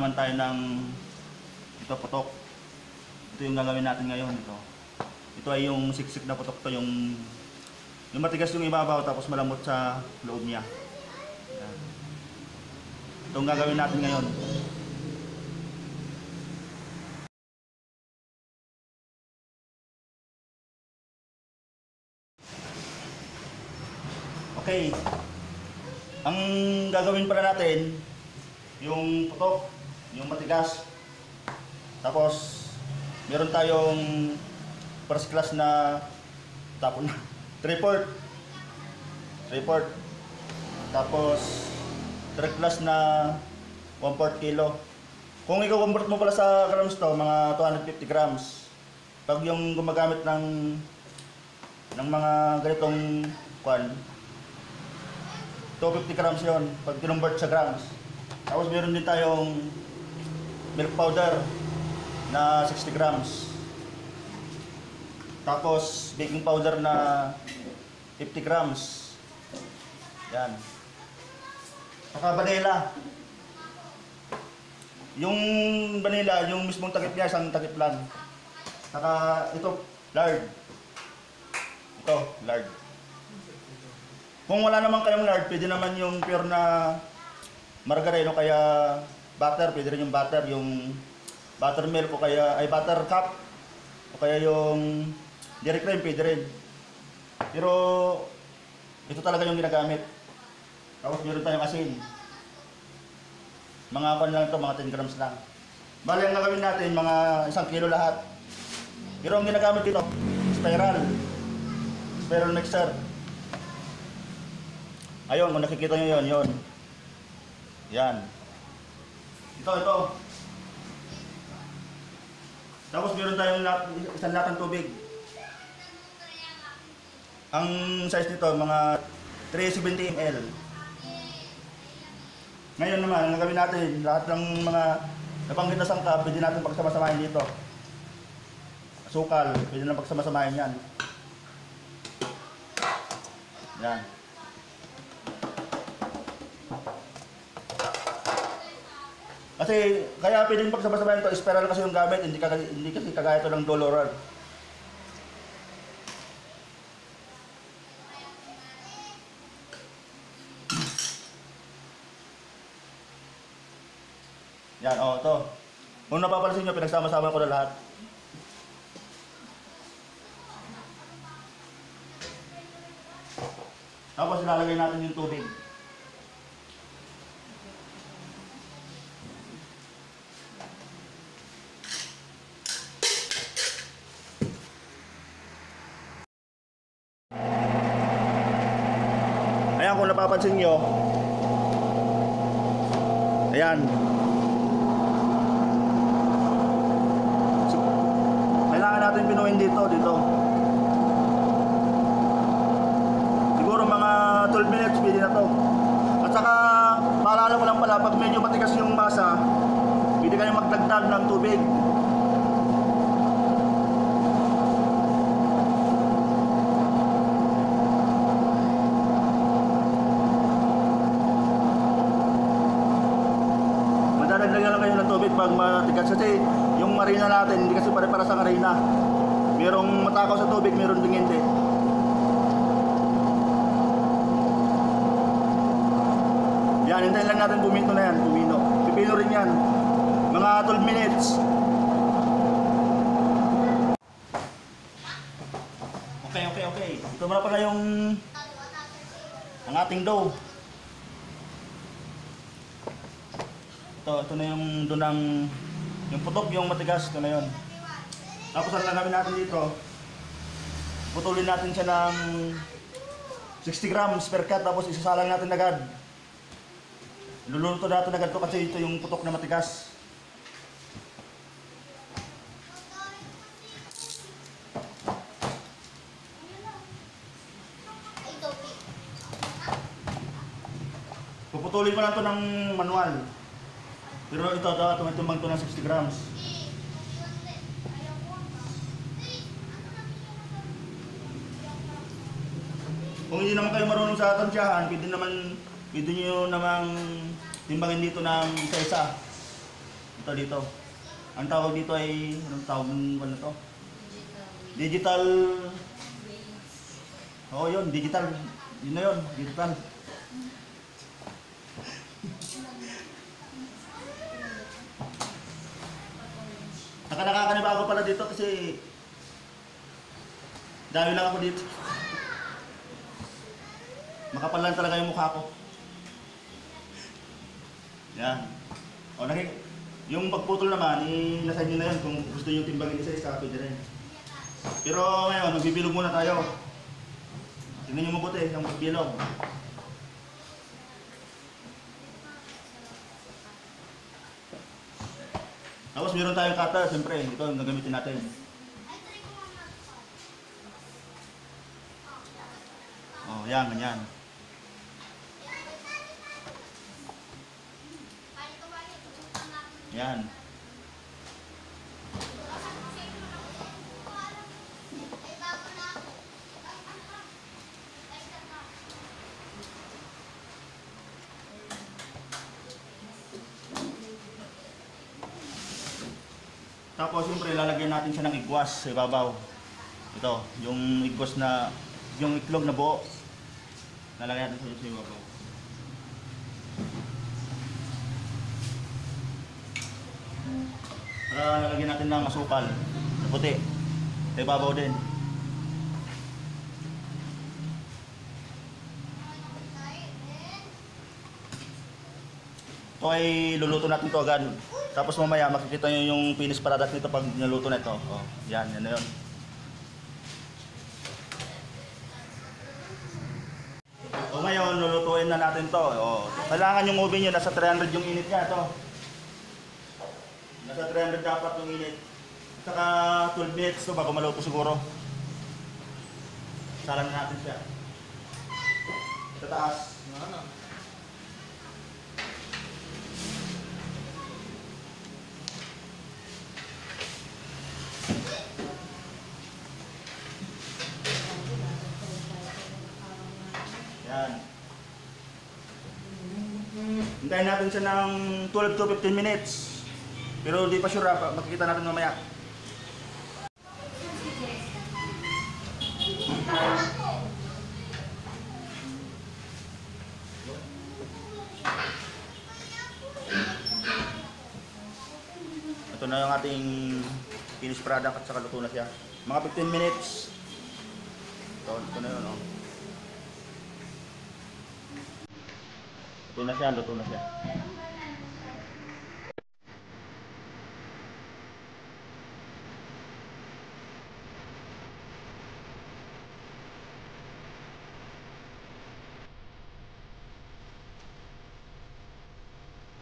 naman tayo ng ito putok. Ito yung gagawin natin ngayon. Ito ay yung siksik na putok to, yung matigas yung ibabaw tapos malambot sa loob niya. Yan. Ito yung gagawin natin ngayon. Okay. Ang gagawin pala natin, yung putok, yung matigas. Tapos, meron tayong first class na tapon na 3/4. Tapos, third class na 1/4 kilo. Kung i-convert mo pala sa grams to, mga 250 grams. Pag yung gumagamit ng mga ganitong kwan, 250 grams yon pag kinonvert sa grams. Tapos meron din tayong milk powder na 60 grams. Tapos baking powder na 50 grams. Yan. Saka vanilla. Yung vanilla, yung mismong takip niya, isang takip lang. Saka ito, lard. Ito, lard. Kung wala naman kayong lard, pwede naman yung pure na margarine o kaya butter, pwede rin yung butter, yung buttermilk o kaya ay butter cup o kaya yung dairy cream, pwede rin. Pero ito talaga yung ginagamit. Tapos meron tayong asin. Mga pan lang ito, mga 10 grams lang. Bali ang gagawin natin, mga 1 kilo lahat. Pero ang ginagamit dito, spiral mixer. Ayun, kung nakikita nyo yun. Yan. Ito. Tapos meron tayong isang latang tubig. Ang size nito, mga 370 ml. Ngayon naman, ang gagawin natin, lahat ng mga nabanggit na sangkap, pwede natin pagsama-samahin dito. Asukal, pwede na pagsama-samahin yan. Yan. Kasi kaya pwedeng pagsama-samahin ito, spiral kasi yung gamit, hindi kasi kagaya ito ng doloran. Yan, ito. Kung napapansin nyo, pinagsama-sama ko na lahat. Tapos ilalagay natin yung tubig. Ayan, kung napapansin nyo, ayan, kailangan natin pinuhin dito. Siguro mga 12 minutes pwede na to. At saka maalala ko lang pala, pag medyo matigas yung masa, pwede kayo magdagdag ng tubig. Magdadagdagan lang kayo ng tubig pag matigas, kasi yung marina natin hindi kasi pare-para sa marina. Merong matakaw sa tubig, meron ding hindi. Yan, hintayin lang natin bumito na yan, pipino rin yan. Mga 12 minutes. Okay. Ito muna pala yung ang ating dough. Ito na yung dunang yung putok, yung matigas, ito na yun. Tapos ang gagawin natin dito, putulin natin siya ng 60 grams per cut, tapos isasalang natin agad. Luluto natin agad ito kasi ito yung putok na matigas. Puputulin ko lang ito ng manual. Pero ito tumitimbang ito ng 60 grams. Kung hindi naman kayo marunong sa tansyahan, pwede nyo namang timbangin dito ng isa-isa. Ito dito. Ang tawag dito ay, anong tawag ano to? Digital. Oo yun, digital. Yun na yun, digital. Nakakanibago pala dito kasi dami lang ako dito. Makapal lang talaga yung mukha ko. Yan. O, yung pagputol naman, nasa inyo na yun. Kung gusto nyo timbangin isa-isa, pwede rin. Pero ngayon, magbibilog muna tayo. Tingnan nyo mabuti yung pagbilog. Tapos meron tayong cutter, siyempre. Ito yung gagamitin natin. O, yan, ganyan. Yan. Tapos siyempre lalagyan natin siya ng igwas sa ibabaw. Ito, yung igwas na, yung itlog na buo. Lalagyan natin sa ibabaw. Lalagyan natin ng asukal na puti. Sa ibabaw din. Ito ay luluto natin ito agad. Tapos mamaya makikita nyo yung finished product nito pag naluto na ito. Oh, yan na yun. O ngayon, lulutuin na natin to. O, kailangan yung oven nyo, nasa 300 yung init niya. Ito. Nasa 300 dapat yung init. Saka 12 minutes to bago maluto siguro. Salang na natin siya. Sa taas. Yan. Hintayin natin siya ng 12 to 15 minutes. Pero hindi pa sure, makikita natin mamaya. Ito na yung ating finished product at saka luto na siya. Mga 15 minutes. Ito na yun, oh. Luto na siya, luto na siya.